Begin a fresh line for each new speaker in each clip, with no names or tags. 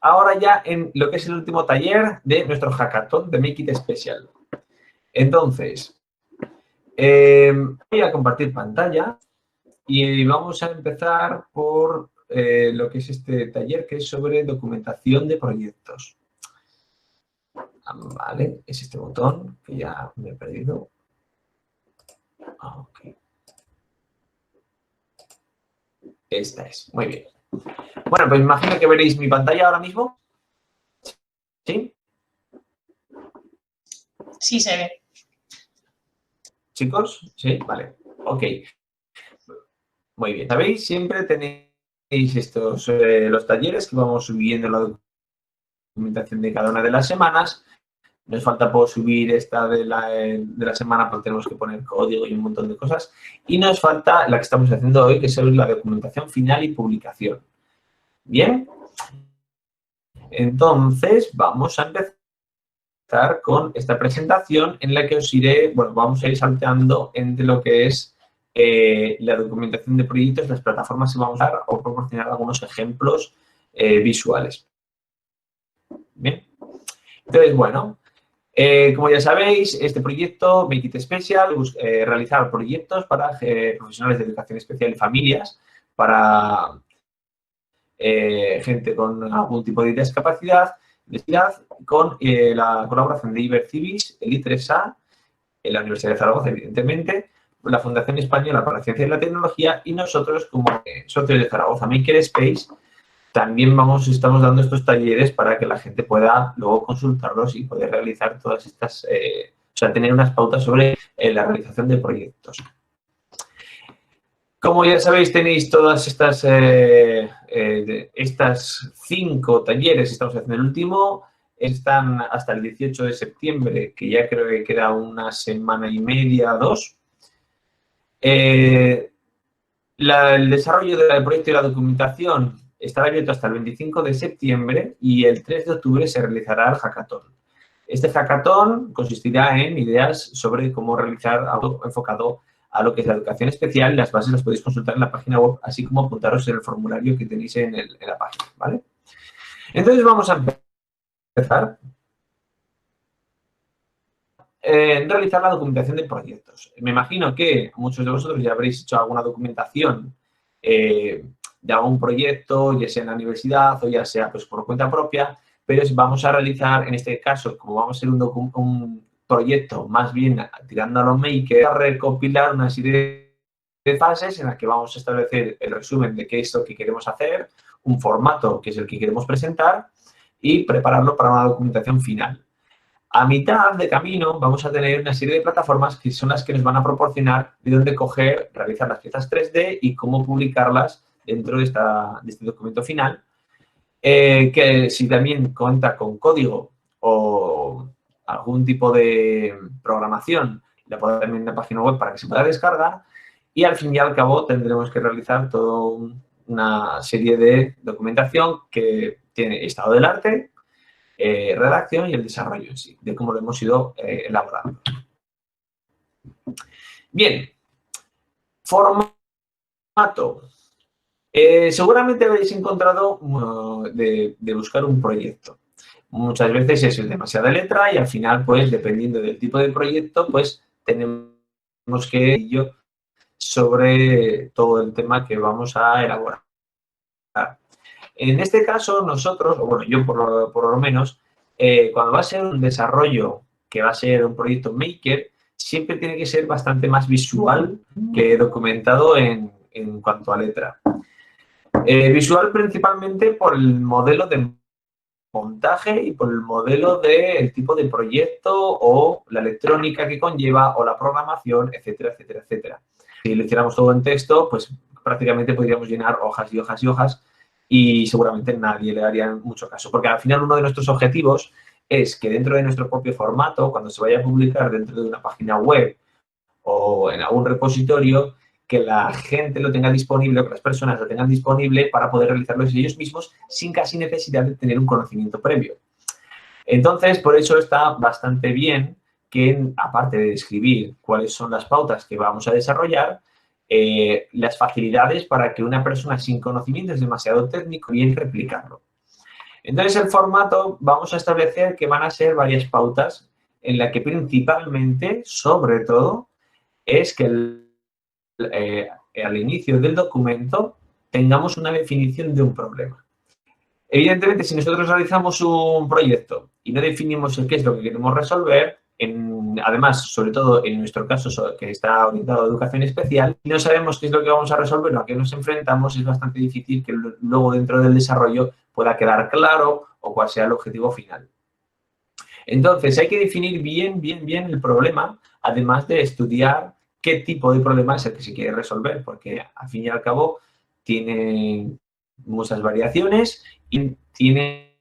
ahora ya en lo que es el último taller de nuestro hackathon de Make It Special. Entonces, voy a compartir pantalla y vamos a empezar por lo que es este taller, que es sobre documentación de proyectos. Vale, es este botón que ya me he perdido. Ok. Esta es, muy bien. Bueno, pues imagino que veréis mi pantalla ahora mismo. ¿Sí?
Sí, se ve.
¿Chicos? Sí, vale. Ok. Muy bien. ¿Sabéis? Siempre tenéis estos los talleres que vamos subiendo la documentación de cada una de las semanas. Nos falta por subir esta de la semana porque tenemos que poner código y un montón de cosas. Y nos falta la que estamos haciendo hoy, que es la documentación final y publicación. ¿Bien? Entonces, vamos a empezar con esta presentación en la que os iré, bueno, vamos a ir salteando entre lo que es la documentación de proyectos, las plataformas que vamos a dar o proporcionar algunos ejemplos visuales. Bien. Entonces, bueno, como ya sabéis, este proyecto, Make It Special, realizar proyectos para profesionales de educación especial y familias, para gente con algún tipo de discapacidad, con la colaboración de Ibercivis, el I3A, en la Universidad de Zaragoza, evidentemente, la Fundación Española para la Ciencia y la Tecnología y nosotros, como socios de Zaragoza Makerspace, también estamos dando estos talleres para que la gente pueda luego consultarlos y poder realizar todas estas, o sea, tener unas pautas sobre la realización de proyectos. Como ya sabéis, tenéis todas estas 5 talleres, estamos haciendo el último, están hasta el 18 de septiembre, que ya creo que queda una semana y media, 2. El desarrollo del proyecto y la documentación estará abierto hasta el 25 de septiembre y el 3 de octubre se realizará el hackathon. Este hackathon consistirá en ideas sobre cómo realizar algo enfocado a lo que es la educación especial. Las bases las podéis consultar en la página web, así como apuntaros en el formulario que tenéis en la página, ¿vale? Entonces, vamos a empezar. Realizar la documentación de proyectos. Me imagino que muchos de vosotros ya habréis hecho alguna documentación de algún proyecto, ya sea en la universidad o ya sea pues, por cuenta propia, pero vamos a realizar, en este caso, como vamos a ser un proyecto más bien tirando a lo maker, a recopilar una serie de fases en las que vamos a establecer el resumen de qué es lo que queremos hacer, un formato que es el que queremos presentar y prepararlo para una documentación final. A mitad de camino vamos a tener una serie de plataformas que son las que nos van a proporcionar de dónde coger, realizar las piezas 3D y cómo publicarlas dentro de este documento final, que si también cuenta con código o algún tipo de programación, la podrá también en la página web para que se pueda descargar y al fin y al cabo tendremos que realizar toda una serie de documentación que tiene estado del arte, redacción y el desarrollo en sí, de cómo lo hemos ido elaborando. Bien, formato. Seguramente habéis encontrado de buscar un proyecto. Muchas veces es demasiada letra y al final, pues, dependiendo del tipo de proyecto, pues, tenemos que ir sobre todo el tema que vamos a elaborar. En este caso, nosotros, o bueno, yo por lo menos, cuando va a ser un desarrollo que va a ser un proyecto maker, siempre tiene que ser bastante más visual que documentado en cuanto a letra. Visual principalmente por el modelo de montaje y por el modelo del tipo de proyecto o la electrónica que conlleva o la programación, etcétera, etcétera, etcétera. Si lo hiciéramos todo en texto, pues prácticamente podríamos llenar hojas y hojas y hojas y seguramente nadie le daría mucho caso. Porque al final uno de nuestros objetivos es que dentro de nuestro propio formato, cuando se vaya a publicar dentro de una página web o en algún repositorio, que la gente lo tenga disponible, que las personas lo tengan disponible para poder realizarlo ellos mismos sin casi necesidad de tener un conocimiento previo. Entonces, por eso está bastante bien que, aparte de describir cuáles son las pautas que vamos a desarrollar, las facilidades para que una persona sin conocimientos demasiado técnico bien replicarlo. Entonces, el formato vamos a establecer que van a ser varias pautas en la que principalmente, sobre todo, es que al inicio del documento tengamos una definición de un problema. Evidentemente, si nosotros realizamos un proyecto y no definimos qué es lo que queremos resolver, además, sobre todo en nuestro caso, que está orientado a educación especial, y no sabemos qué es lo que vamos a resolver o a qué nos enfrentamos, es bastante difícil que luego dentro del desarrollo pueda quedar claro o cuál sea el objetivo final. Entonces, hay que definir bien el problema, además de estudiar qué tipo de problema es el que se quiere resolver, porque al fin y al cabo tiene muchas variaciones y tiene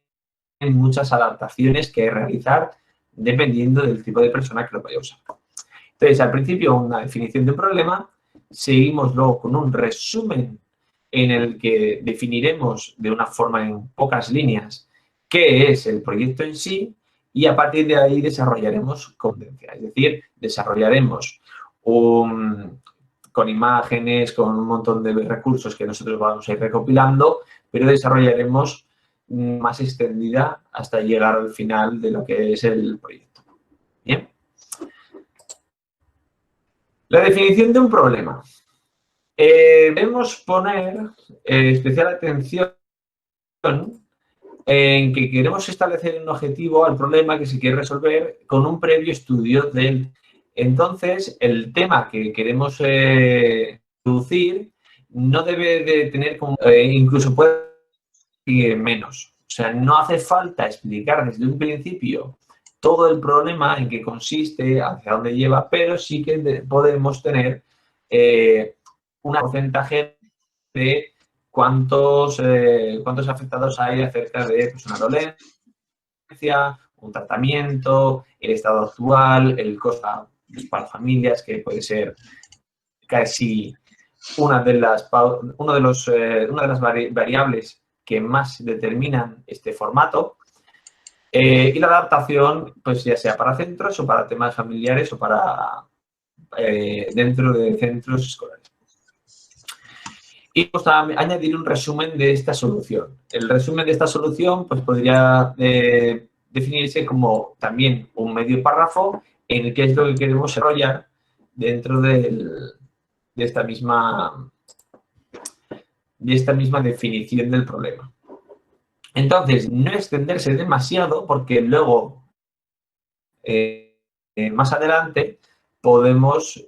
muchas adaptaciones que realizar dependiendo del tipo de persona que lo vaya a usar. Entonces, al principio, una definición de un problema, seguimos luego con un resumen en el que definiremos de una forma en pocas líneas qué es el proyecto en sí y a partir de ahí desarrollaremos competencia, es decir, desarrollaremos con imágenes, con un montón de recursos que nosotros vamos a ir recopilando, pero desarrollaremos más extendida hasta llegar al final de lo que es el proyecto. Bien. La definición de un problema. Debemos poner especial atención en que queremos establecer un objetivo al problema que se quiere resolver con un previo estudio de él. Entonces, el tema que queremos introducir no debe de tener como, incluso puede ir menos. O sea, no hace falta explicar desde un principio todo el problema, en qué consiste, hacia dónde lleva, pero sí que podemos tener un porcentaje de cuántos afectados hay acerca de pues, una dolencia, un tratamiento, el estado actual, el costo pues, para familias, que puede ser casi una de las variables que más determinan este formato. Y la adaptación, pues ya sea para centros o para temas familiares o para dentro de centros escolares. Y vamos a añadir un resumen de esta solución. El resumen de esta solución pues, podría definirse como también un medio párrafo en el que es lo que queremos desarrollar dentro de esta misma definición del problema. Entonces, no extenderse demasiado porque luego, más adelante, podemos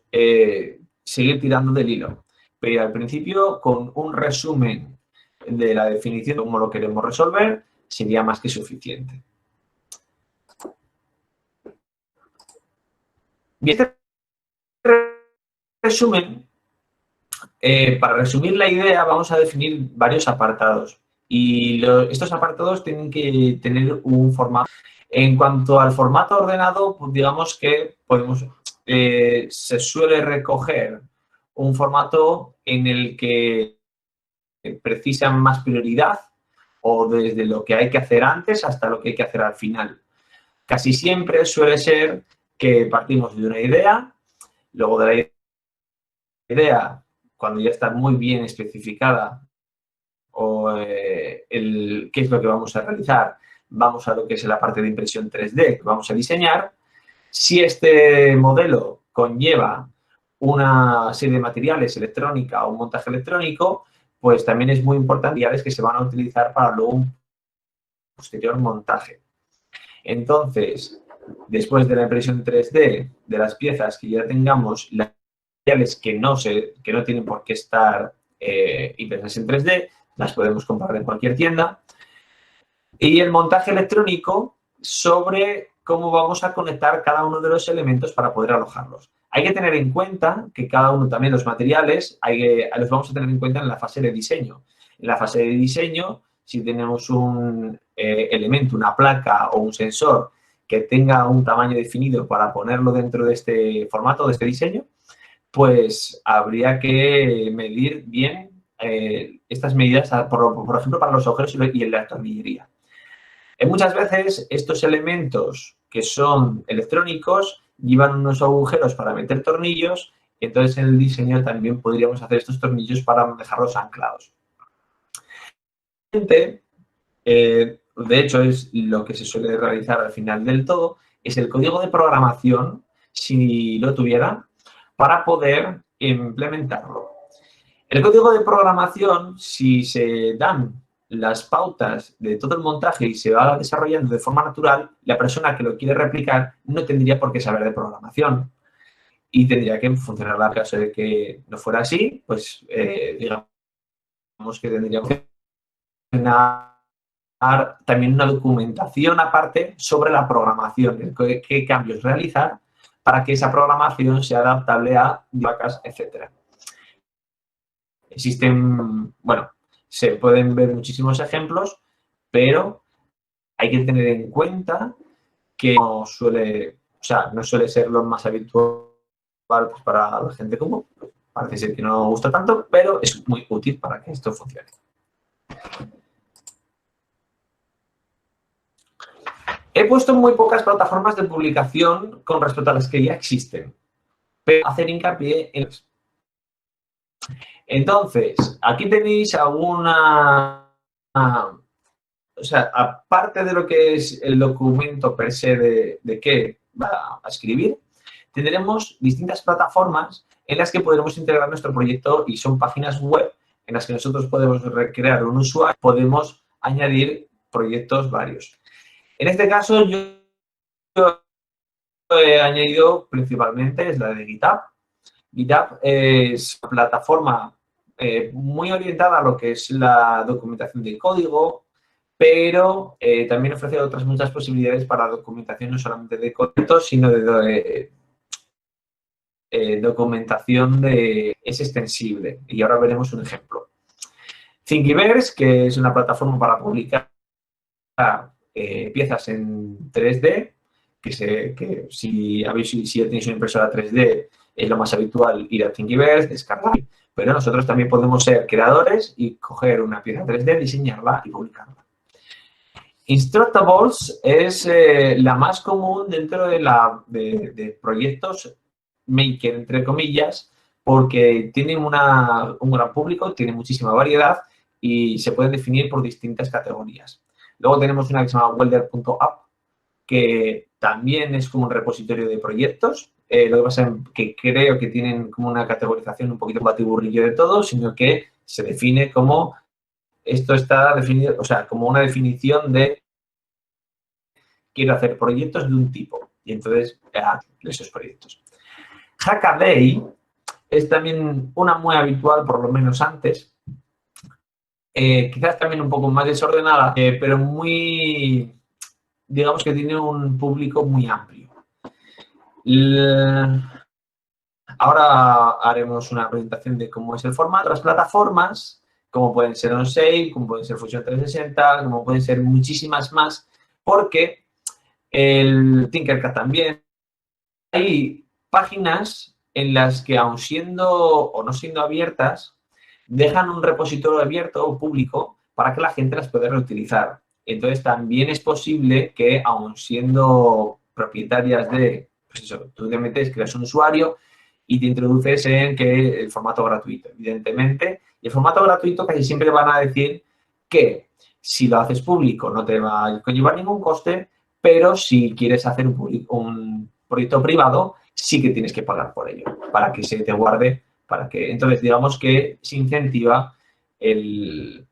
seguir tirando del hilo. Pero al principio, con un resumen de la definición de cómo lo queremos resolver, sería más que suficiente. Y este resumen, para resumir la idea, vamos a definir varios apartados. Y estos apartados tienen que tener un formato. En cuanto al formato ordenado, pues digamos que se suele recoger un formato en el que precisa más prioridad o desde lo que hay que hacer antes hasta lo que hay que hacer al final. Casi siempre suele ser que partimos de una idea, luego de la idea, cuando ya está muy bien especificada o qué es lo que vamos a realizar, vamos a lo que es la parte de impresión 3D que vamos a diseñar. Si este modelo conlleva una serie de materiales, electrónica o un montaje electrónico, pues también es muy importante materiales que se van a utilizar para luego un posterior montaje. Entonces, después de la impresión 3D de las piezas que ya tengamos, las materiales que no tienen por qué estar impresas en 3D, las podemos comprar en cualquier tienda. Y el montaje electrónico sobre cómo vamos a conectar cada uno de los elementos para poder alojarlos. Hay que tener en cuenta que cada uno, también los materiales, los vamos a tener en cuenta en la fase de diseño. En la fase de diseño, si tenemos un elemento, una placa o un sensor que tenga un tamaño definido para ponerlo dentro de este formato, de este diseño, pues habría que medir bien estas medidas, por ejemplo, para los agujeros y en la tornillería. Muchas veces estos elementos que son electrónicos llevan unos agujeros para meter tornillos y entonces en el diseño también podríamos hacer estos tornillos para dejarlos anclados. de hecho es lo que se suele realizar al final del todo, es el código de programación, si lo tuviera, para poder implementarlo. El código de programación, si se dan las pautas de todo el montaje y se va desarrollando de forma natural, la persona que lo quiere replicar no tendría por qué saber de programación y tendría que funcionar. En caso de que no fuera así, pues digamos que tendría que funcionar también una documentación aparte sobre la programación, qué cambios realizar para que esa programación sea adaptable a vacas, etcétera. Existen, bueno, se pueden ver muchísimos ejemplos, pero hay que tener en cuenta que no suele ser lo más habitual pues, para la gente común. Parece ser que no gusta tanto, pero es muy útil para que esto funcione. He puesto muy pocas plataformas de publicación con respecto a las que ya existen, pero hacer hincapié en las. Entonces, aquí tenéis alguna, o sea, aparte de lo que es el documento per se de qué va a escribir, tendremos distintas plataformas en las que podremos integrar nuestro proyecto y son páginas web en las que nosotros podemos recrear un usuario, podemos añadir proyectos varios. En este caso, yo he añadido principalmente es la de GitHub. GitHub es una plataforma muy orientada a lo que es la documentación de código, pero también ofrece otras muchas posibilidades para documentación, no solamente de código, sino de documentación es extensible. Y ahora veremos un ejemplo. Thingiverse, que es una plataforma para publicar piezas en 3D, que si ya tenéis una impresora 3D, es lo más habitual ir a Thingiverse, descargar, pero nosotros también podemos ser creadores y coger una pieza 3D, diseñarla y publicarla. Instructables es la más común dentro de proyectos maker, entre comillas, porque tienen un gran público, tiene muchísima variedad y se puede definir por distintas categorías. Luego tenemos una que se llama welder.app, que también es como un repositorio de proyectos. Lo que pasa es que creo que tienen como una categorización un poquito batiburrillo de todo, sino que se define como esto está definido, o sea, como una definición de quiero hacer proyectos de un tipo. Y entonces, esos proyectos. Hackaday es también una muy habitual, por lo menos antes. Quizás también un poco más desordenada, pero muy, digamos que tiene un público muy amplio. Ahora haremos una presentación de cómo es el formato. Las plataformas, como pueden ser OnSale, como pueden ser Fusion 360, como pueden ser muchísimas más, porque el Tinkercad también. Hay páginas en las que, aun siendo o no siendo abiertas, dejan un repositorio abierto o público para que la gente las pueda reutilizar. Entonces, también es posible que, aun siendo propietarias de, pues eso, tú te metes, creas un usuario y te introduces en que el formato gratuito, evidentemente. Y el formato gratuito casi siempre van a decir que si lo haces público no te va a conllevar ningún coste, pero si quieres hacer un proyecto privado, sí que tienes que pagar por ello, para que se te guarde, entonces, digamos que se incentiva el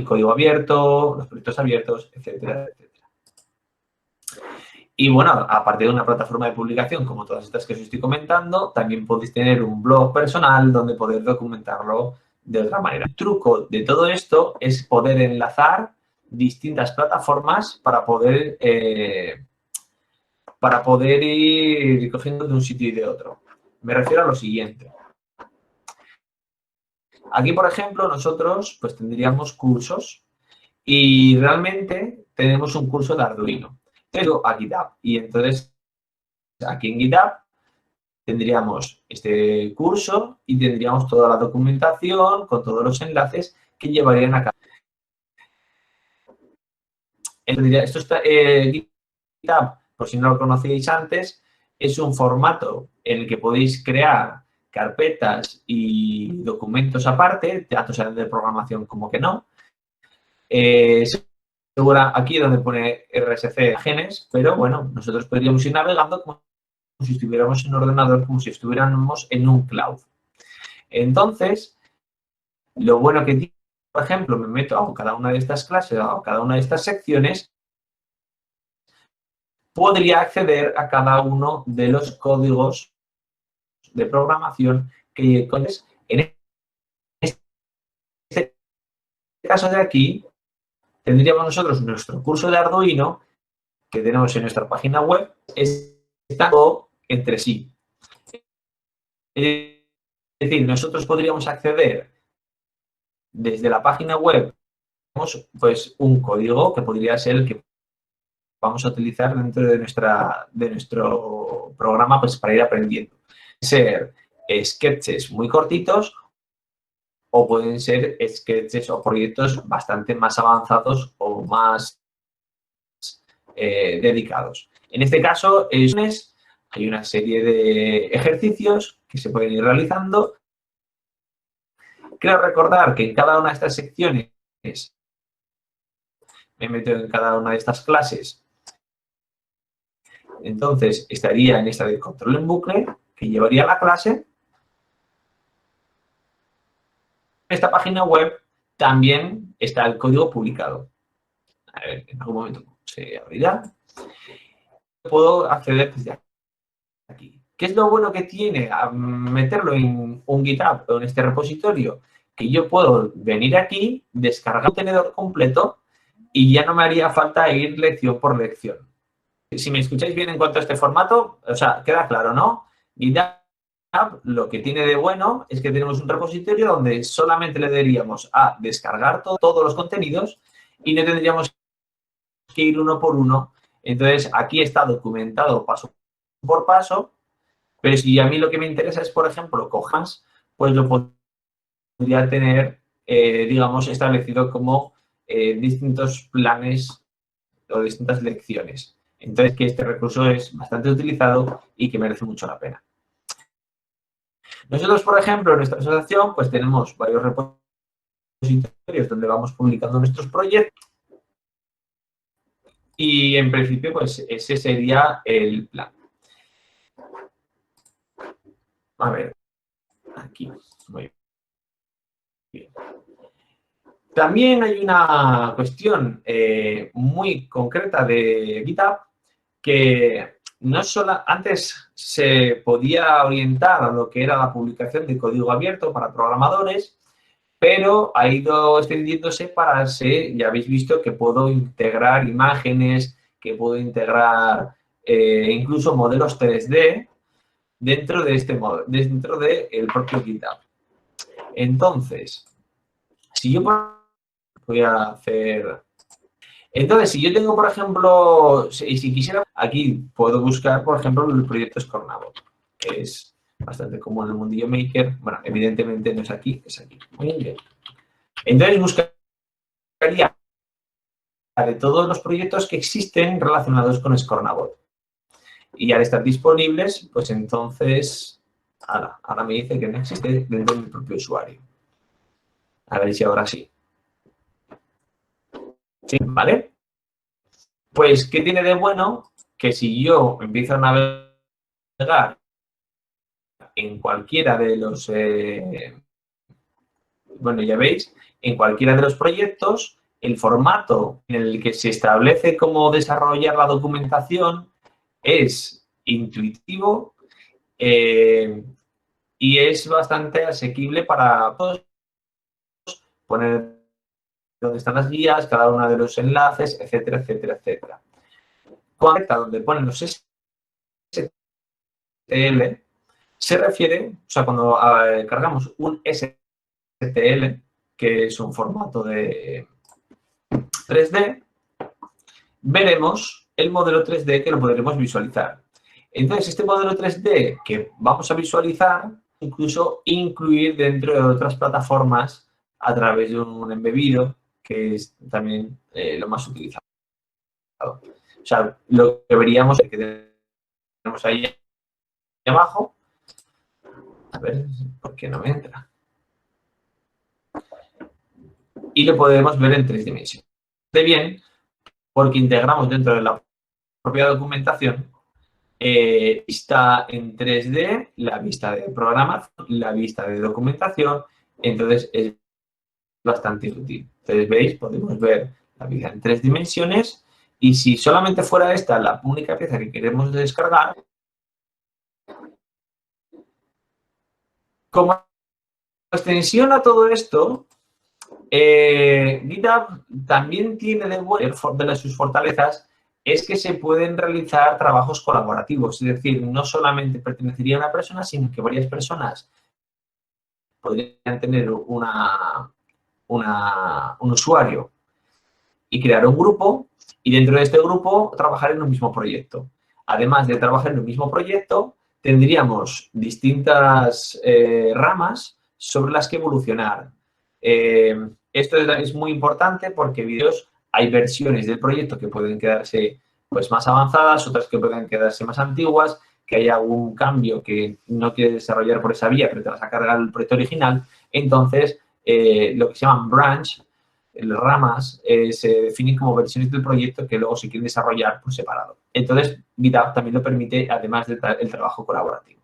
código abierto, los proyectos abiertos, etcétera, etcétera. Y bueno, aparte de una plataforma de publicación como todas estas que os estoy comentando, también podéis tener un blog personal donde poder documentarlo de otra manera. El truco de todo esto es poder enlazar distintas plataformas para poder ir cogiendo de un sitio y de otro. Me refiero a lo siguiente. Aquí, por ejemplo, nosotros pues tendríamos cursos y realmente tenemos un curso de Arduino. Pero a GitHub. Y entonces, aquí en GitHub tendríamos este curso y tendríamos toda la documentación con todos los enlaces que llevarían a cabo. Esto está, GitHub, por si no lo conocíais antes, es un formato en el que podéis crear carpetas y documentos aparte, tanto sean de programación como que no. aquí donde pone RSC genes, pero bueno, nosotros podríamos ir navegando como si estuviéramos en un ordenador, como si estuviéramos en un cloud. Entonces, lo bueno que tiene, por ejemplo, me meto a cada una de estas clases, a cada una de estas secciones, podría acceder a cada uno de los códigos de programación que en este caso de aquí tendríamos nosotros nuestro curso de Arduino que tenemos en nuestra página web, está todo entre sí. Es decir, nosotros podríamos acceder desde la página web, pues un código que podría ser el que vamos a utilizar dentro de nuestro programa pues, para ir aprendiendo. Pueden ser sketches muy cortitos o pueden ser sketches o proyectos bastante más avanzados o más dedicados. En este caso, hay una serie de ejercicios que se pueden ir realizando. Quiero recordar que en cada una de estas secciones me meto en cada una de estas clases. Entonces, estaría en esta de control en bucle, que llevaría la clase. En esta página web también está el código publicado. A ver, en algún momento se abrirá. Puedo acceder desde aquí. ¿Qué es lo bueno que tiene a meterlo en un GitHub o en este repositorio? Que yo puedo venir aquí, descargar un contenedor completo y ya no me haría falta ir lección por lección. Si me escucháis bien en cuanto a este formato, o sea, queda claro, ¿no? GitHub lo que tiene de bueno es que tenemos un repositorio donde solamente le daríamos a descargar todos los contenidos y no tendríamos que ir uno por uno. Entonces, aquí está documentado paso por paso, pero si a mí lo que me interesa es, por ejemplo, Kohans, pues lo podría tener, digamos, establecido como distintos planes o distintas lecciones. Entonces, que este recurso es bastante utilizado y que merece mucho la pena. Nosotros, por ejemplo, en nuestra asociación, pues tenemos varios repositorios donde vamos publicando nuestros proyectos y, en principio, pues ese sería el plan. A ver, aquí, muy bien. También hay una cuestión muy concreta de GitHub que no solo antes se podía orientar a lo que era la publicación de código abierto para programadores, pero ha ido extendiéndose para ser, ya habéis visto que puedo integrar imágenes, que puedo integrar incluso modelos 3D dentro de este modo, dentro del propio GitHub. Entonces, si yo voy a hacer... Entonces, si yo tengo, por ejemplo, si quisiera, aquí puedo buscar, por ejemplo, el proyecto Scornavo, que es bastante común en el mundillo maker. Bueno, evidentemente no es aquí, es aquí. Muy bien. Entonces, buscaría de todos los proyectos que existen relacionados con Scornavo. Y al estar disponibles, pues entonces, ahora me dice que no existe dentro del propio usuario. A ver si ahora sí. Sí, ¿vale? Pues, ¿qué tiene de bueno? Que si yo empiezo a navegar en cualquiera de los, bueno, ya veis, en cualquiera de los proyectos, el formato en el que se establece cómo desarrollar la documentación es intuitivo y es bastante asequible para todos. Poner dónde están las guías, cada uno de los enlaces, etcétera, etcétera, etcétera. Donde ponen los STL, se refiere, o sea, cuando cargamos un STL, que es un formato de 3D, veremos el modelo 3D que lo podremos visualizar. Entonces, este modelo 3D que vamos a visualizar, incluso incluir dentro de otras plataformas a través de un embebido, que es también lo más utilizado. O sea, lo que veríamos es que tenemos ahí abajo. A ver, ¿por qué no me entra? Y lo podemos ver en 3 dimensiones. De bien, porque integramos dentro de la propia documentación vista en 3D, la vista de programación, la vista de documentación. Entonces, es bastante útil. Entonces, veis, podemos ver la vista en 3 dimensiones y si solamente fuera esta la única pieza que queremos descargar, como extensión a todo esto, GitHub también tiene de sus fortalezas es que se pueden realizar trabajos colaborativos, es decir, no solamente pertenecería a una persona, sino que varias personas podrían tener un usuario y crear un grupo y dentro de este grupo trabajar en un mismo proyecto. Además de trabajar en un mismo proyecto, tendríamos distintas ramas sobre las que evolucionar. Esto es muy importante porque hay versiones del proyecto que pueden quedarse pues, más avanzadas, otras que pueden quedarse más antiguas, que hay algún cambio que no quiere desarrollar por esa vía, pero te vas a cargar el proyecto original. Entonces, lo que se llaman branch, ramas, se definen como versiones del proyecto que luego se quieren desarrollar por separado. Entonces, GitHub también lo permite, además del trabajo colaborativo.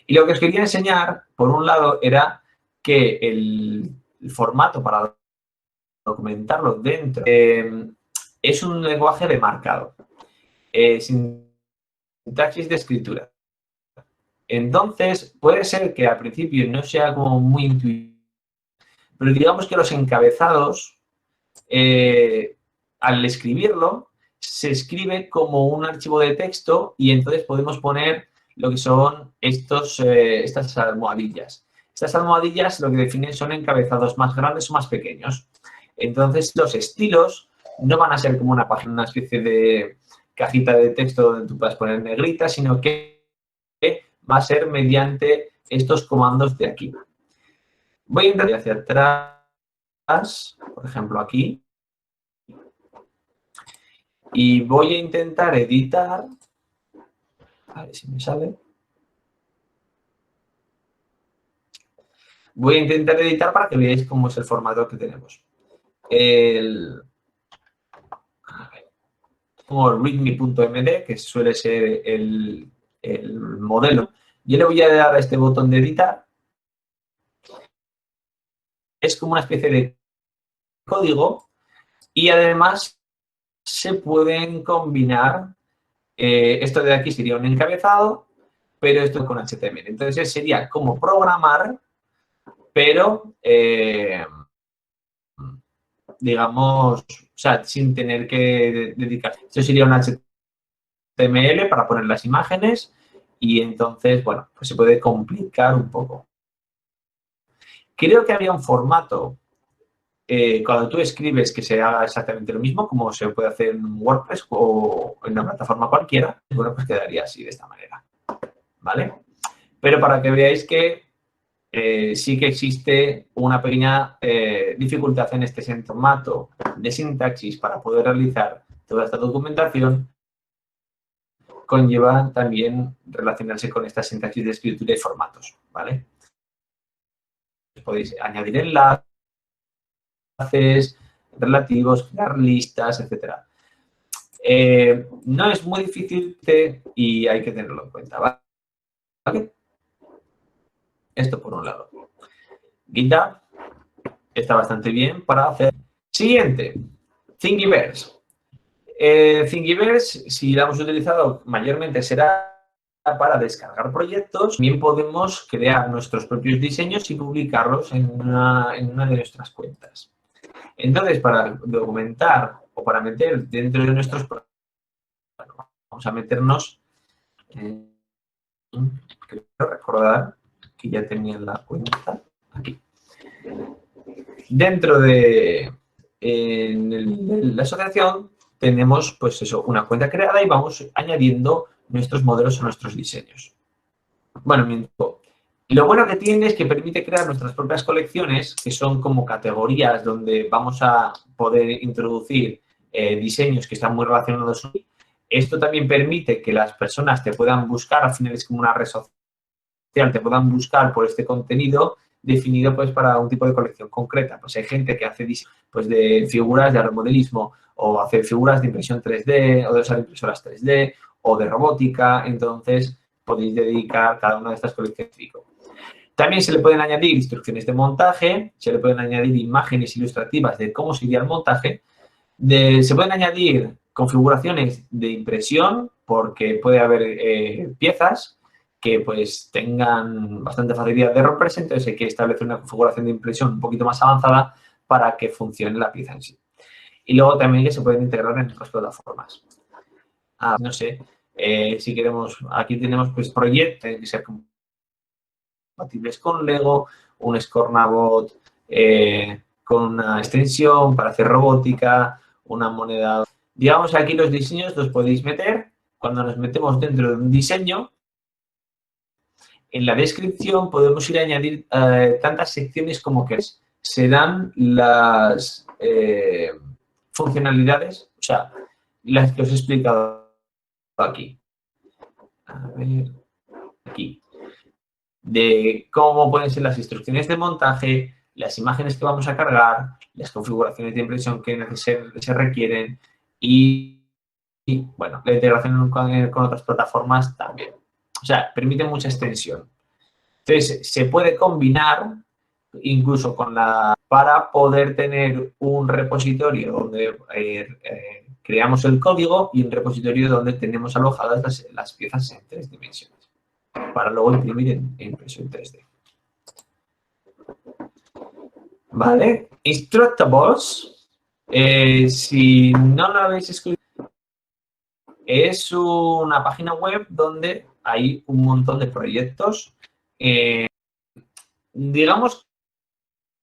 Y lo que os quería enseñar, por un lado, era que el formato para documentarlo dentro es un lenguaje de marcado, sintaxis de escritura. Entonces, puede ser que al principio no sea como muy intuitivo, pero digamos que los encabezados, al escribirlo, se escribe como un archivo de texto y entonces podemos poner lo que son estas almohadillas. Estas almohadillas lo que definen son encabezados más grandes o más pequeños. Entonces, los estilos no van a ser como una página, una especie de cajita de texto donde tú puedas poner negrita, sino que va a ser mediante estos comandos de aquí. Voy a intentar hacia atrás, por ejemplo, aquí. Y voy a intentar editar. A ver si me sale. Voy a intentar editar para que veáis cómo es el formato que tenemos. Como readme.md, que suele ser el modelo. Yo le voy a dar a este botón de editar. Es como una especie de código y además se pueden combinar. Esto de aquí sería un encabezado, pero esto con HTML. Entonces sería como programar, pero digamos, o sea, sin tener que dedicar. Esto sería un HTML para poner las imágenes y entonces, bueno, pues se puede complicar un poco. Creo que había un formato cuando tú escribes que se haga exactamente lo mismo, como se puede hacer en WordPress o en una plataforma cualquiera, bueno, pues quedaría así, de esta manera, ¿vale? Pero para que veáis que sí que existe una pequeña dificultad en este formato de sintaxis para poder realizar toda esta documentación, conlleva también relacionarse con esta sintaxis de escritura y formatos, ¿vale? Podéis añadir enlaces relativos, crear listas, etcétera. No es muy difícil y hay que tenerlo en cuenta, ¿vale? Esto por un lado. GitHub está bastante bien para hacer. Siguiente, Thingiverse. Thingiverse, si lo hemos utilizado mayormente, será para descargar proyectos. También podemos crear nuestros propios diseños y publicarlos en una de nuestras cuentas. Entonces, para documentar o para meter dentro de nuestros proyectos, vamos a meternos, quiero recordar que ya tenía la cuenta aquí. Dentro de la asociación tenemos, pues eso, una cuenta creada y vamos añadiendo nuestros modelos o nuestros diseños. Bueno, lo bueno que tiene es que permite crear nuestras propias colecciones, que son como categorías donde vamos a poder introducir diseños que están muy relacionados. Esto también permite que las personas te puedan buscar, al final es como una red social, te puedan buscar por este contenido definido pues para un tipo de colección concreta. Pues hay gente que hace pues, de figuras de aeromodelismo o hace figuras de impresión 3D o de usar impresoras 3D o de robótica. Entonces, podéis dedicar cada una de estas colecciones. También se le pueden añadir instrucciones de montaje, se le pueden añadir imágenes ilustrativas de cómo sería el montaje, se pueden añadir configuraciones de impresión porque puede haber piezas que pues tengan bastante facilidad de romperse, entonces hay que establecer una configuración de impresión un poquito más avanzada para que funcione la pieza en sí. Y luego también que se pueden integrar en otras plataformas. No sé, si queremos, aquí tenemos pues Project, tienen que ser compatibles con Lego, un Scornabot con una extensión para hacer robótica, una moneda. Digamos, aquí los diseños los podéis meter. Cuando nos metemos dentro de un diseño, en la descripción podemos ir a añadir tantas secciones como que serán las funcionalidades, o sea, las que os he explicado aquí. A ver, aquí. De cómo pueden ser las instrucciones de montaje, las imágenes que vamos a cargar, las configuraciones de impresión que se requieren y, bueno, la integración con otras plataformas también. O sea, permite mucha extensión. Entonces, se puede combinar incluso con para poder tener un repositorio donde creamos el código y un repositorio donde tenemos alojadas las piezas en 3 dimensiones para luego imprimir en impresión 3D. Vale, Instructables, si no lo habéis escuchado, es una página web donde hay un montón de proyectos. Digamos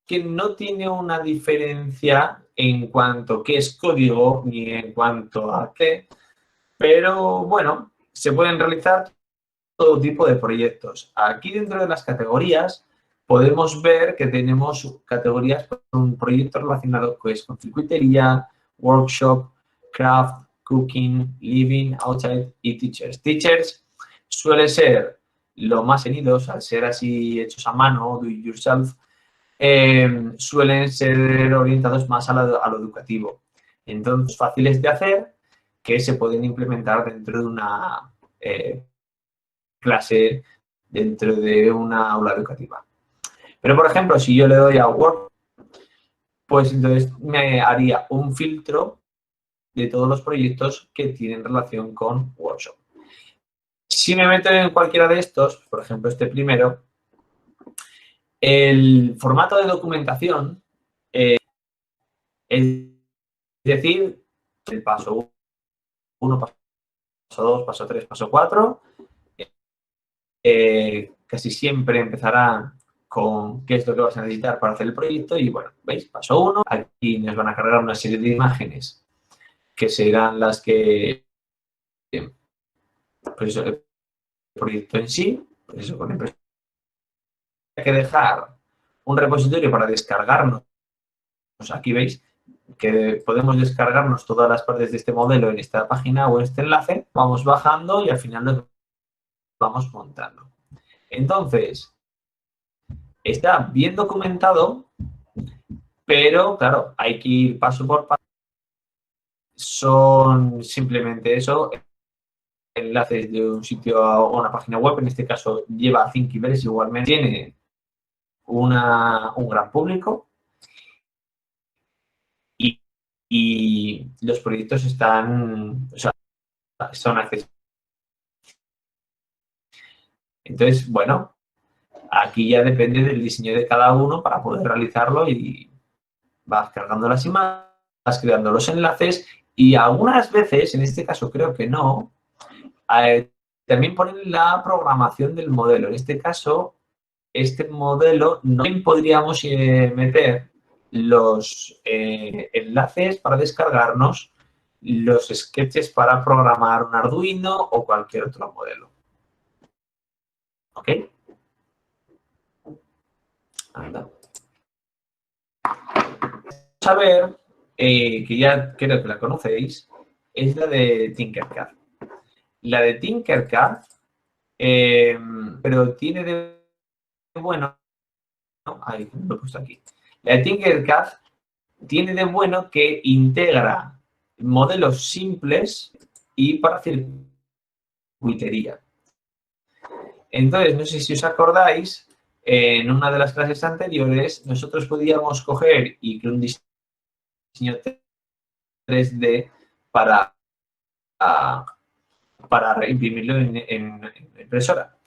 que no tiene una diferencia en cuanto a qué es código ni en cuanto a qué, pero bueno, se pueden realizar todo tipo de proyectos. Aquí dentro de las categorías podemos ver que tenemos categorías con un proyecto relacionado pues, con circuitería, workshop, craft, cooking, living, outside y teachers. Teachers suele ser lo más tenidos, al ser así hechos a mano, do it yourself, suelen ser orientados más a lo educativo. Entonces, fáciles de hacer que se pueden implementar dentro de una clase, dentro de una aula educativa. Pero, por ejemplo, si yo le doy a Word, pues entonces me haría un filtro de todos los proyectos que tienen relación con Workshop. Si me meto en cualquiera de estos, por ejemplo, este primero, el formato de documentación es decir, el paso 1, paso 2, paso 3, paso 4, casi siempre empezará con qué es lo que vas a necesitar para hacer el proyecto y, bueno, ¿veis? Paso 1, aquí nos van a cargar una serie de imágenes que serán las que, pues eso, el proyecto en sí, pues eso, con impresión. Hay que dejar un repositorio para descargarnos. Aquí veis que podemos descargarnos todas las partes de este modelo en esta página o en este enlace, vamos bajando y al final lo vamos montando. Entonces, está bien documentado, pero claro, hay que ir paso por paso. Son simplemente eso, enlaces de un sitio a una página web, en este caso lleva Thingiverse igualmente, tiene un gran público y los proyectos están, o sea, son accesibles. Entonces, bueno, aquí ya depende del diseño de cada uno para poder realizarlo y vas cargando las imágenes, vas creando los enlaces y algunas veces, en este caso creo que no, también ponen la programación del modelo. En este caso, este modelo no podríamos meter los enlaces para descargarnos los sketches para programar un Arduino o cualquier otro modelo. ¿Ok? Anda. Vamos a ver, que ya creo que la conocéis, es la de Tinkercad. La de Tinkercad, pero tiene de bueno ahí lo he puesto aquí. La Tinkercad tiene de bueno que integra modelos simples y para circuitería. Entonces, no sé si os acordáis, en una de las clases anteriores, nosotros podíamos coger y crear un diseño 3D para imprimirlo en impresora.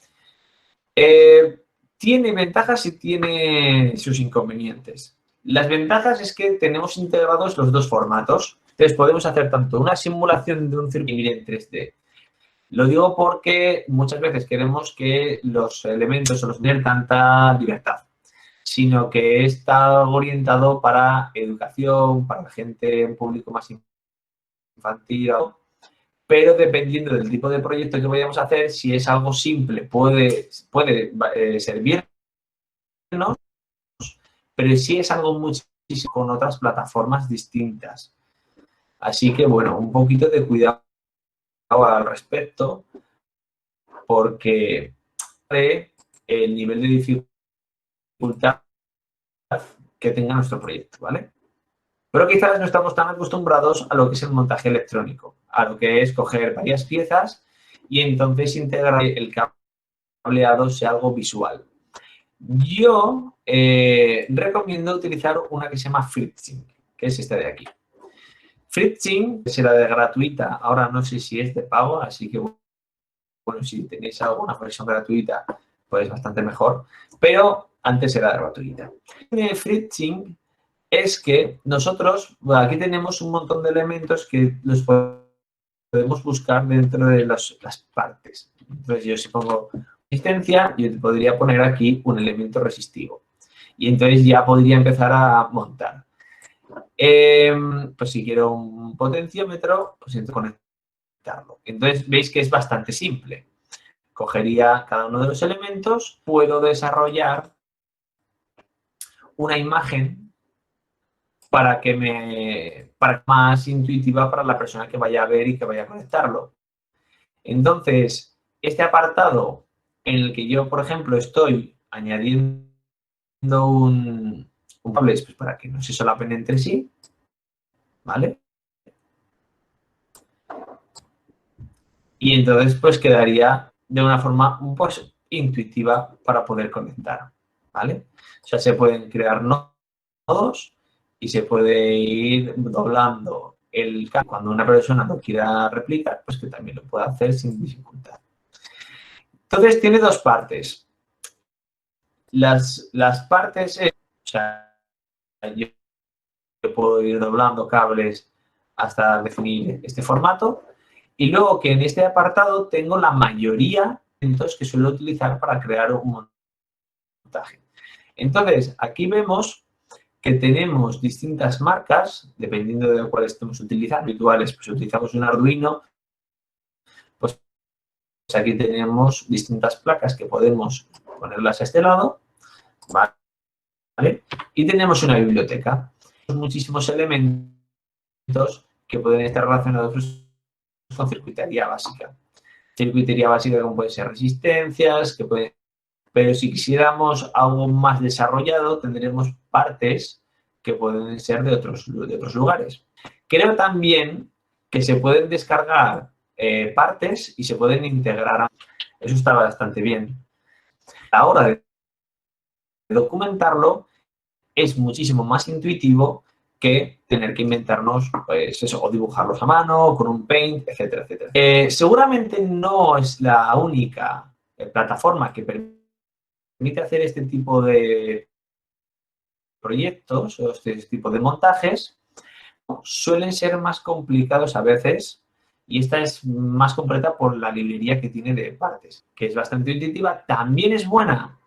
Tiene ventajas y tiene sus inconvenientes. Las ventajas es que tenemos integrados los dos formatos. Entonces, podemos hacer tanto una simulación de un circuito en 3D. Lo digo porque muchas veces queremos que los elementos no tengan tanta libertad, sino que está orientado para educación, para la gente, un público más infantil, pero dependiendo del tipo de proyecto que vayamos a hacer, si es algo simple, puede servirnos, pero si es algo muchísimo con otras plataformas distintas. Así que, bueno, un poquito de cuidado al respecto, porque el nivel de dificultad que tenga nuestro proyecto, ¿vale? Pero quizás no estamos tan acostumbrados a lo que es el montaje electrónico, a lo que es coger varias piezas y entonces integrar el cableado sea algo visual. Yo recomiendo utilizar una que se llama FreeSync, que es esta de aquí. FreeSync será de gratuita, ahora no sé si es de pago, así que bueno, si tenéis alguna versión gratuita, pues bastante mejor, pero antes era gratuita. FreeSync es que nosotros, bueno, aquí tenemos un montón de elementos que los podemos buscar dentro de las partes. Entonces, yo si pongo resistencia, yo te podría poner aquí un elemento resistivo. Y entonces ya podría empezar a montar. Pues si quiero un potenciómetro, pues intento conectarlo. Entonces, veis que es bastante simple. Cogería cada uno de los elementos, puedo desarrollar una imagen para que más intuitiva para la persona que vaya a ver y que vaya a conectarlo. Entonces, este apartado en el que yo, por ejemplo, estoy añadiendo un cable pues para que no se solapen entre sí, ¿vale? Y entonces, pues quedaría de una forma pues, intuitiva para poder conectar, ¿vale? O sea, se pueden crear nodos y se puede ir doblando el cable cuando una persona lo quiera replicar, pues que también lo pueda hacer sin dificultad. Entonces, tiene dos partes. Las partes, o sea, yo puedo ir doblando cables hasta definir este formato. Y luego que en este apartado tengo la mayoría de elementos que suelo utilizar para crear un montaje. Entonces, aquí vemos que tenemos distintas marcas, dependiendo de cuál estemos utilizando. Habituales, pues utilizamos un Arduino, pues aquí tenemos distintas placas que podemos ponerlas a este lado, ¿vale? Y tenemos una biblioteca. Muchísimos elementos que pueden estar relacionados con circuitería básica. Circuitería básica como pueden ser resistencias, pero si quisiéramos algo más desarrollado, tendremos partes que pueden ser de otros lugares. Creo también que se pueden descargar partes y se pueden integrar. Eso está bastante bien. A la hora de documentarlo, es muchísimo más intuitivo que tener que inventarnos, pues eso, o dibujarlos a mano, con un paint, etcétera, etcétera. Seguramente no es la única plataforma que permite hacer este tipo de proyectos o este tipo de montajes. Suelen ser más complicados a veces y esta es más completa por la librería que tiene de partes, que es bastante intuitiva. También es buena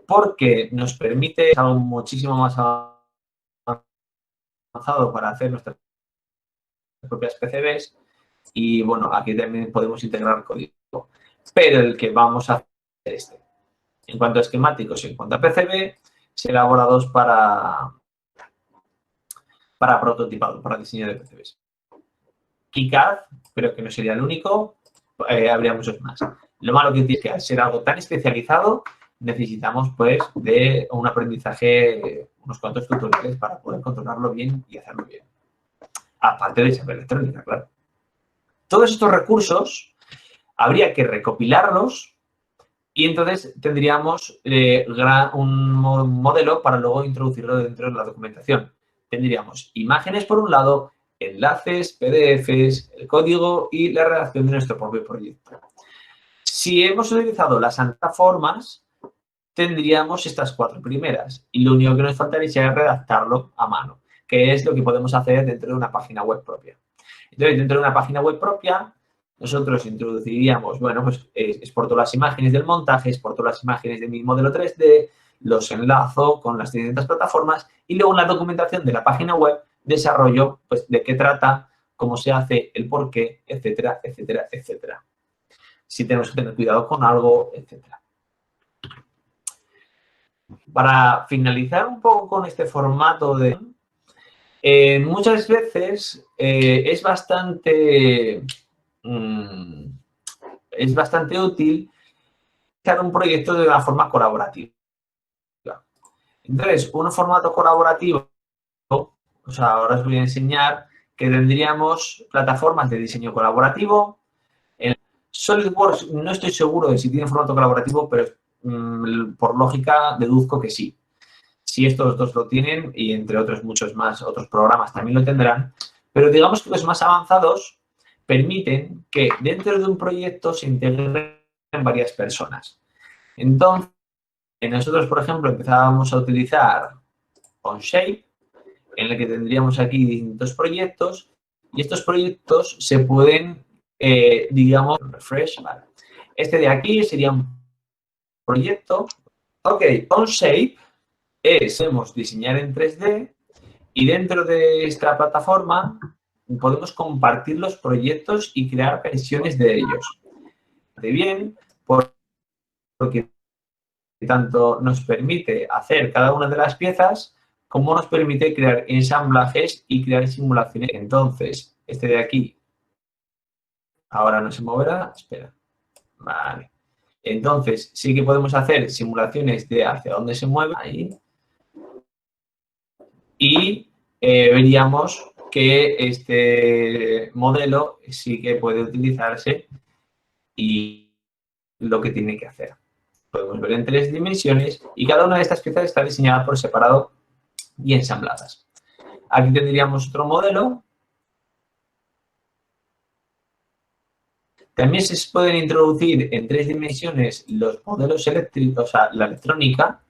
porque nos permite algo muchísimo más avanzado para hacer nuestras propias PCBs y, bueno, aquí también podemos integrar código. Pero el que vamos a hacer es este. En cuanto a esquemáticos y en cuanto a PCB, se elaborados para prototipado, para diseño de PCBs. KiCad, creo que no sería el único, habría muchos más. Lo malo que tiene que ser algo tan especializado necesitamos pues de un aprendizaje, unos cuantos tutoriales para poder controlarlo bien y hacerlo bien. Aparte de saber electrónica, claro. Todos estos recursos habría que recopilarlos y entonces tendríamos un modelo para luego introducirlo dentro de la documentación. Tendríamos imágenes por un lado, enlaces, PDFs, el código y la redacción de nuestro propio proyecto. Si hemos utilizado las plataformas, tendríamos estas 4 primeras y lo único que nos faltaría sería redactarlo a mano, que es lo que podemos hacer dentro de una página web propia. Entonces, dentro de una página web propia, nosotros introduciríamos, bueno, pues exporto las imágenes del montaje, exporto las imágenes de mi modelo 3D, los enlazo con las distintas plataformas y luego en la documentación de la página web desarrollo, pues, de qué trata, cómo se hace, el por qué, etcétera, etcétera, etcétera. Si tenemos que tener cuidado con algo, etcétera. Para finalizar un poco con este formato de... muchas veces es bastante útil hacer un proyecto de una forma colaborativa. Entonces, un formato colaborativo, o sea, ahora os voy a enseñar que tendríamos plataformas de diseño colaborativo. En SolidWorks no estoy seguro de si tiene formato colaborativo, pero por lógica deduzco que sí. Si estos dos lo tienen, y entre otros muchos más, otros programas también lo tendrán, pero digamos que los más avanzados permiten que dentro de un proyecto se integren varias personas. Entonces, nosotros, por ejemplo, empezábamos a utilizar OnShape, en el que tendríamos aquí distintos proyectos, y estos proyectos se pueden, digamos, refresh, vale. Este de aquí sería un proyecto. Ok, OnShape podemos diseñar en 3D y dentro de esta plataforma podemos compartir los proyectos y crear versiones de ellos. De bien, porque tanto nos permite hacer cada una de las piezas como nos permite crear ensamblajes y crear simulaciones. Entonces, este de aquí ahora no se moverá. Espera. Vale. Entonces, sí que podemos hacer simulaciones de hacia dónde se mueve. Ahí. Y veríamos que este modelo sí que puede utilizarse y lo que tiene que hacer. Podemos ver en 3 dimensiones y cada una de estas piezas está diseñada por separado y ensambladas. Aquí tendríamos otro modelo. También se pueden introducir en 3 dimensiones los modelos eléctricos, o sea, la electrónica,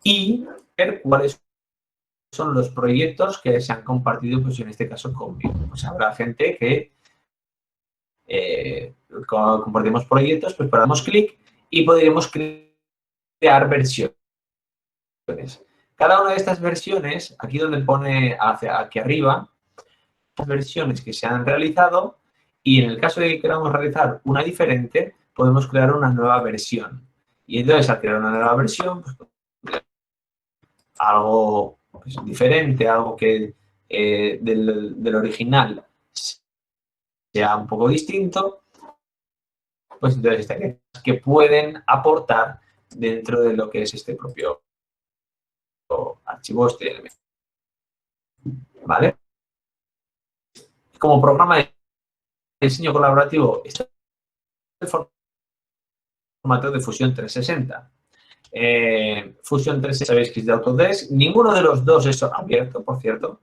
y ver cuáles son los proyectos que se han compartido, pues en este caso conmigo. Pues habrá gente que compartimos proyectos, pues damos clic y podríamos crear versiones. Cada una de estas versiones, aquí donde pone hacia aquí arriba, las versiones que se han realizado, y en el caso de que queramos realizar una diferente, podemos crear una nueva versión. Y entonces, al crear una nueva versión, pues, algo pues, diferente, algo que del original sea un poco distinto, pues entonces estaría que pueden aportar dentro de lo que es este propio archivo HTML. ¿Vale? Como programa de diseño colaborativo, este es el formato de Fusion 360. Fusion 360 sabéis que es de Autodesk. Ninguno de los dos es abierto, por cierto.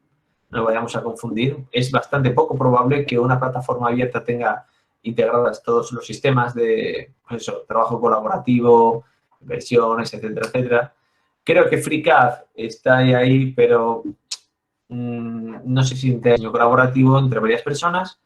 No vayamos a confundir. Es bastante poco probable que una plataforma abierta tenga integradas todos los sistemas de pues eso, trabajo colaborativo, versiones, etcétera, etcétera. Creo que FreeCAD está ahí, pero no sé si diseño colaborativo entre varias personas.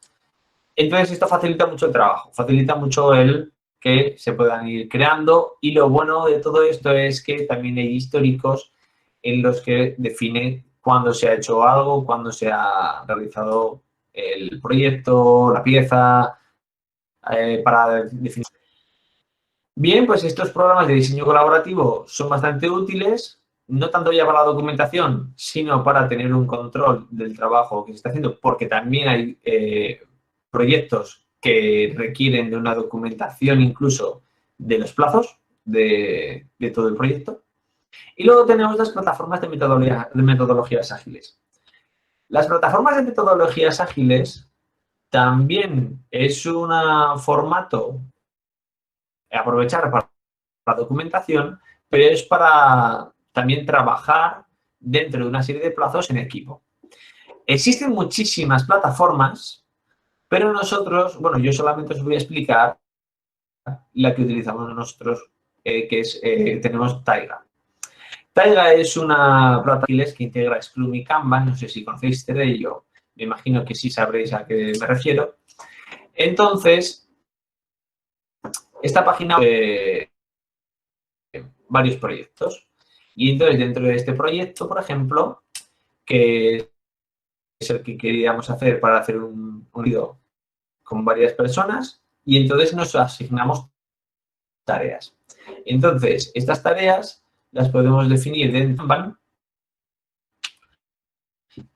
Entonces, esto facilita mucho el trabajo, facilita mucho el que se puedan ir creando y lo bueno de todo esto es que también hay históricos en los que define cuándo se ha hecho algo, cuándo se ha realizado el proyecto, la pieza, para definir. Bien, pues estos programas de diseño colaborativo son bastante útiles, no tanto ya para la documentación, sino para tener un control del trabajo que se está haciendo, porque también hay proyectos que requieren de una documentación incluso de los plazos, de todo el proyecto. Y luego tenemos las plataformas de metodologías ágiles. Las plataformas de metodologías ágiles también es un formato a aprovechar para la documentación, pero es para también trabajar dentro de una serie de plazos en equipo. Existen muchísimas plataformas, pero nosotros, bueno, yo solamente os voy a explicar la que utilizamos nosotros, que es, tenemos Taiga. Taiga es una plataforma que integra Scrum y Kanban, no sé si conocéis de ello, me imagino que sí sabréis a qué me refiero. Entonces, esta página varios proyectos. Y entonces, dentro de este proyecto, por ejemplo, que es el que queríamos hacer para hacer un video con varias personas, y entonces nos asignamos tareas. Entonces, estas tareas las podemos definir dentro de Kanban,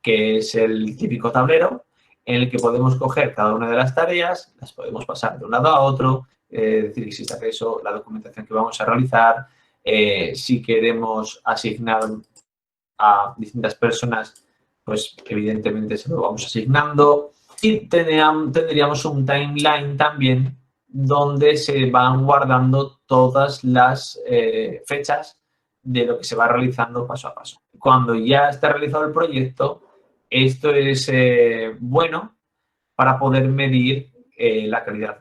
que es el típico tablero en el que podemos coger cada una de las tareas, las podemos pasar de un lado a otro, decir si está eso, la documentación que vamos a realizar, si queremos asignar a distintas personas, pues evidentemente se lo vamos asignando. Y tendríamos un timeline también donde se van guardando todas las fechas de lo que se va realizando paso a paso. Cuando ya está realizado el proyecto, esto es bueno para poder medir la calidad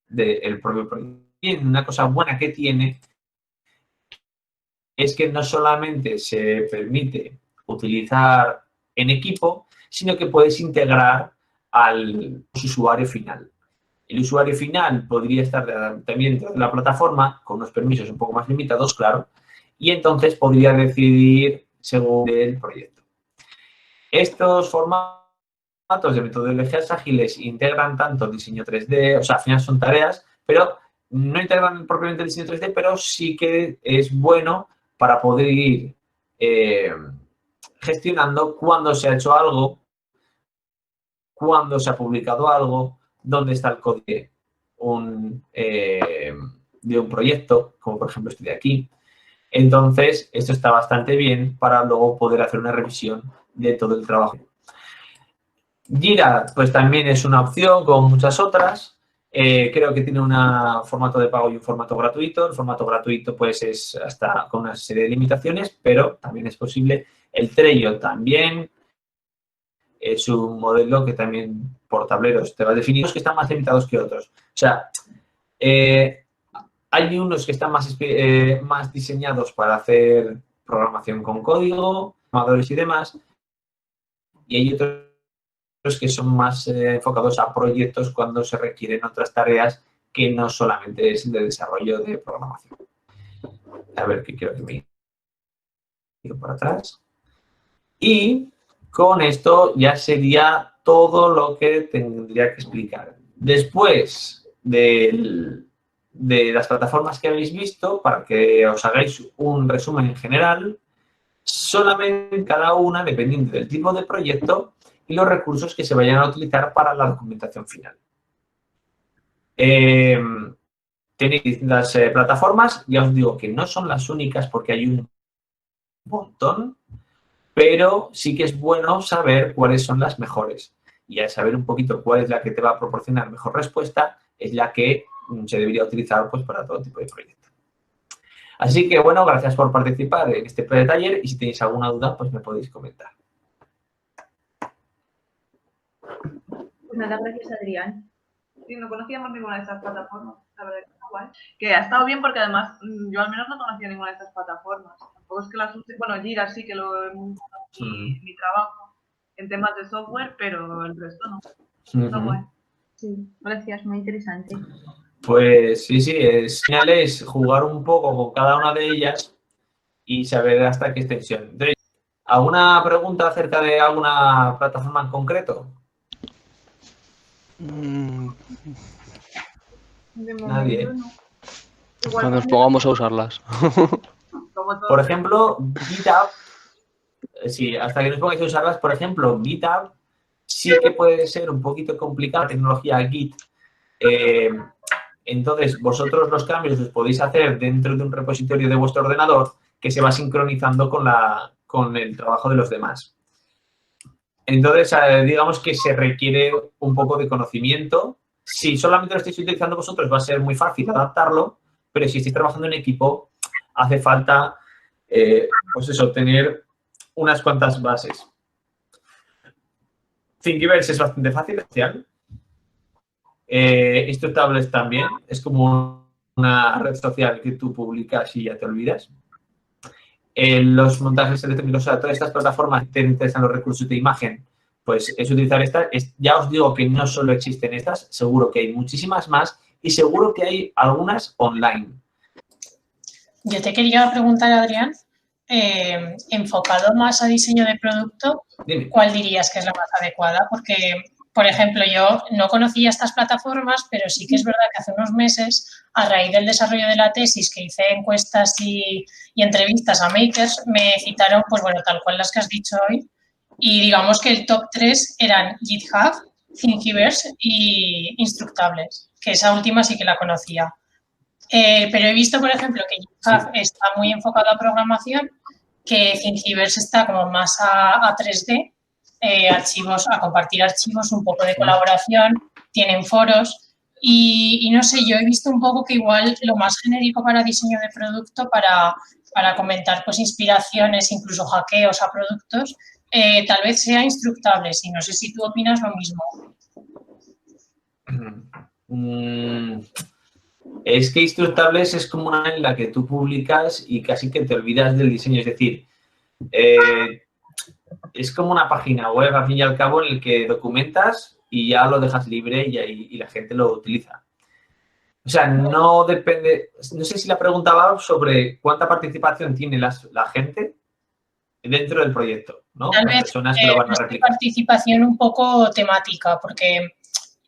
del propio proyecto. Y una cosa buena que tiene es que no solamente se permite utilizar en equipo, sino que puedes integrar al usuario final. El usuario final podría estar también dentro de la plataforma con unos permisos un poco más limitados, claro, y entonces podría decidir según el proyecto. Estos formatos de metodologías ágiles integran tanto diseño 3D, o sea, al final son tareas, pero no integran propiamente el diseño 3D, pero sí que es bueno para poder ir gestionando cuándo se ha hecho algo, cuándo se ha publicado algo, dónde está el código de un proyecto, como por ejemplo este de aquí. Entonces, esto está bastante bien para luego poder hacer una revisión de todo el trabajo. Jira, pues también es una opción con muchas otras. Creo que tiene un formato de pago y un formato gratuito. El formato gratuito pues es hasta con una serie de limitaciones, pero también es posible. El Trello también es un modelo que también por tableros te va a definir. Unos que están más limitados que otros. O sea, hay unos que están más diseñados para hacer programación con código, programadores y demás, y hay otros que son más enfocados a proyectos cuando se requieren otras tareas que no solamente es de desarrollo de programación. A ver, que quiero que me ir para atrás. Y con esto ya sería todo lo que tendría que explicar. Después de las plataformas que habéis visto, para que os hagáis un resumen en general, solamente cada una, dependiendo del tipo de proyecto y los recursos que se vayan a utilizar para la documentación final. Tenéis distintas plataformas, ya os digo que no son las únicas porque hay un montón, pero sí que es bueno saber cuáles son las mejores. Y al saber un poquito cuál es la que te va a proporcionar mejor respuesta, es la que se debería utilizar pues, para todo tipo de proyectos. Así que, bueno, gracias por participar en este taller y si tenéis alguna duda, pues me podéis comentar.
Pues nada, gracias, Adrián.
Sí, no conocíamos ninguna de estas plataformas, la verdad que está guay. Que ha estado bien porque además yo al menos no conocía ninguna de estas plataformas. Tampoco es que las use, bueno, Jira sí que lo he montado en mi trabajo en temas de software, pero el resto no. Está guay.
Sí, gracias, muy interesante.
Pues sí, es genial es jugar un poco con cada una de ellas y saber hasta qué extensión. Entonces, ¿alguna pregunta acerca de alguna plataforma en concreto? Nadie.
No.
Cuando nos pongamos a usarlas.
Por ejemplo, GitHub, sí, hasta que nos pongáis a usarlas, por ejemplo, GitHub sí que puede ser un poquito complicada la tecnología Git. Entonces, vosotros los cambios los podéis hacer dentro de un repositorio de vuestro ordenador que se va sincronizando con el trabajo de los demás. Entonces, digamos que se requiere un poco de conocimiento. Si solamente lo estáis utilizando vosotros, va a ser muy fácil adaptarlo, pero si estáis trabajando en equipo, hace falta, pues eso, tener unas cuantas bases. Thingiverse es bastante fácil, Sebastián. Instructables también. Es como una red social que tú publicas y ya te olvidas. Los montajes electrónicos, o sea, todas estas plataformas que te interesan los recursos de imagen, pues es utilizar estas. Ya os digo que no solo existen estas, seguro que hay muchísimas más y seguro que hay algunas online.
Yo te quería preguntar, Adrián, enfocado más a diseño de producto,
Dime.
¿cuál dirías que es la más adecuada? Porque, por ejemplo, yo no conocía estas plataformas, pero sí que es verdad que hace unos meses, a raíz del desarrollo de la tesis, que hice encuestas y entrevistas a makers, me citaron, pues bueno, tal cual las que has dicho hoy, y digamos que el top 3 eran GitHub, Thingiverse y Instructables, que esa última sí que la conocía. Pero he visto, por ejemplo, que GitHub está muy enfocado a programación, que Thingiverse está como más a 3D, archivos, a compartir archivos, un poco de colaboración, tienen foros y no sé, yo he visto un poco que igual lo más genérico para diseño de producto, para comentar pues inspiraciones, incluso hackeos a productos, tal vez sea Instructables y no sé si tú opinas lo mismo.
Es que Instructables es como una en la que tú publicas y casi que te olvidas del diseño. Es decir, es como una página web, al fin y al cabo, en el que documentas y ya lo dejas libre y la gente lo utiliza. O sea, no depende... No sé si la pregunta va sobre cuánta participación tiene la gente dentro del proyecto, ¿no?
Tal
Las
vez
personas que lo van a replicar.
participación un poco temática, porque...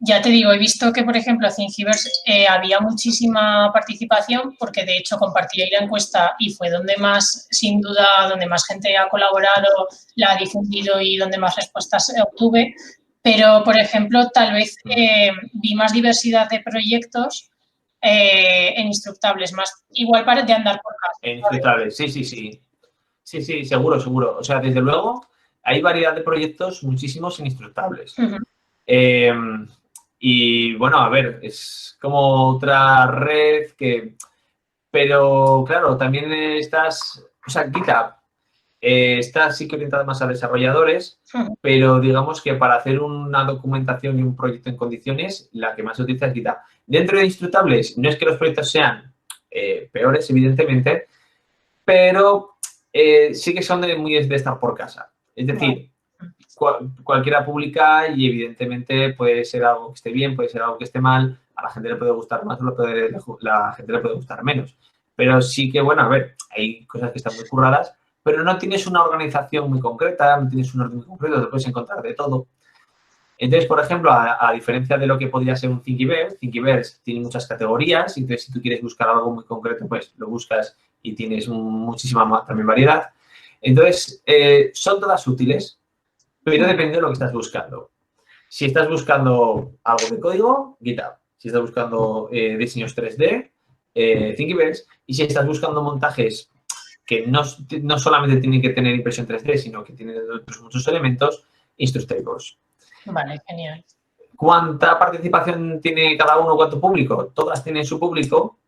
Ya te digo, he visto que, por ejemplo, en Thingiverse había muchísima participación porque, de hecho, compartí ahí la encuesta y fue donde más, sin duda, donde más gente ha colaborado, la ha difundido y donde más respuestas obtuve. Pero, por ejemplo, tal vez vi más diversidad de proyectos en Instructables, más igual para de andar por casa.
En Instructables, sí. Sí, seguro. O sea, desde luego, hay variedad de proyectos, muchísimos en Instructables. Y bueno, a ver, es como otra red que... Pero, claro, también estás... O sea, GitHub está sí que orientada más a desarrolladores, pero digamos que para hacer una documentación y un proyecto en condiciones, la que más se utiliza es GitHub. Dentro de Instructables, no es que los proyectos sean peores, evidentemente, pero sí que son muy de estar por casa. Es decir... Cualquiera publica y evidentemente puede ser algo que esté bien, puede ser algo que esté mal, a la gente le puede gustar más o la gente le puede gustar menos. Pero sí que, bueno, a ver, hay cosas que están muy curradas, pero no tienes una organización muy concreta, no tienes un orden muy concreto, te puedes encontrar de todo. Entonces, por ejemplo, a diferencia de lo que podría ser un Thingiverse tiene muchas categorías, y entonces si tú quieres buscar algo muy concreto, pues lo buscas y tienes muchísima más también variedad. Entonces, son todas útiles, pero depende de lo que estás buscando. Si estás buscando algo de código, GitHub. Si estás buscando diseños 3D, Thingiverse. Y si estás buscando montajes que no solamente tienen que tener impresión 3D, sino que tienen otros muchos elementos, Instructables.
Vale, genial.
¿Cuánta participación tiene cada uno? ¿Cuánto público? Todas tienen su público,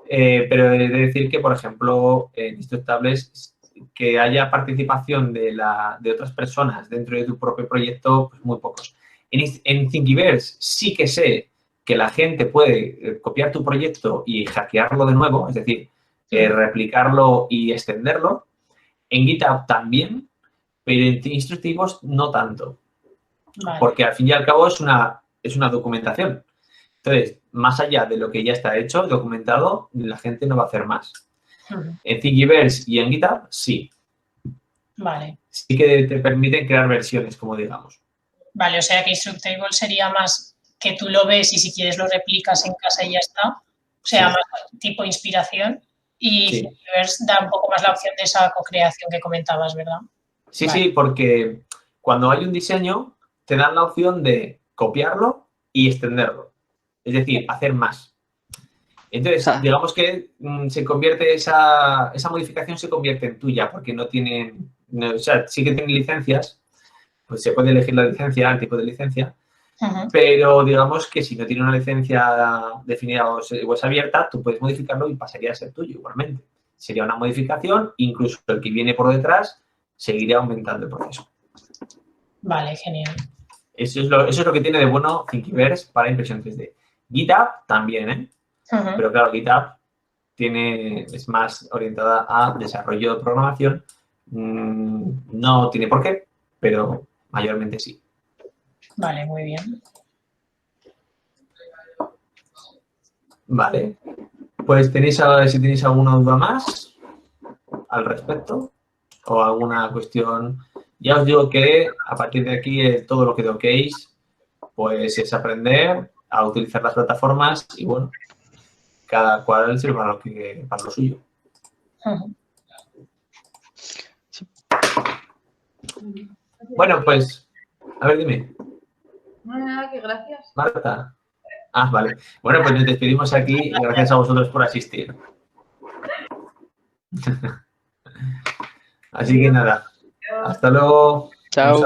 pero he de decir que, por ejemplo, en Instructables, que haya participación de otras personas dentro de tu propio proyecto, pues muy pocos. En Thingiverse sí que sé que la gente puede copiar tu proyecto y hackearlo de nuevo, es decir, replicarlo y extenderlo. En GitHub también, pero en Instructables no tanto. Vale. Porque al fin y al cabo es una documentación. Entonces, más allá de lo que ya está hecho, documentado, la gente no va a hacer más. En Thingiverse y en GitHub, sí.
Vale.
Sí que te permiten crear versiones, como digamos.
Vale, o sea que Instructable sería más que tú lo ves y si quieres lo replicas en casa y ya está. O sea, más tipo inspiración. Y Thingiverse da un poco más la opción de esa co-creación que comentabas, ¿verdad?
Sí, porque cuando hay un diseño, te dan la opción de copiarlo y extenderlo. Es decir, hacer más. Entonces, digamos que se convierte esa modificación se convierte en tuya porque no tienen, o sea, sí que tienen licencias, pues se puede elegir la licencia, el tipo de licencia, pero digamos que si no tiene una licencia definida o es abierta, tú puedes modificarlo y pasaría a ser tuyo igualmente. Sería una modificación, incluso el que viene por detrás seguiría aumentando el proceso.
Vale, genial.
Eso es lo que tiene de bueno Thingiverse para impresión 3D. GitHub también, ¿eh? Pero claro, GitHub es más orientada a desarrollo de programación. No tiene por qué, pero mayormente sí.
Vale, muy bien.
Vale. Pues si tenéis alguna duda más al respecto o alguna cuestión, ya os digo que a partir de aquí todo lo que toquéis pues es aprender a utilizar las plataformas y bueno, cada cual sirva para lo suyo. Bueno, pues, a ver, dime.
Nada, que gracias.
Marta. Ah, vale. Bueno, pues nos despedimos aquí y gracias a vosotros por asistir. Así que nada, hasta luego.
Chao.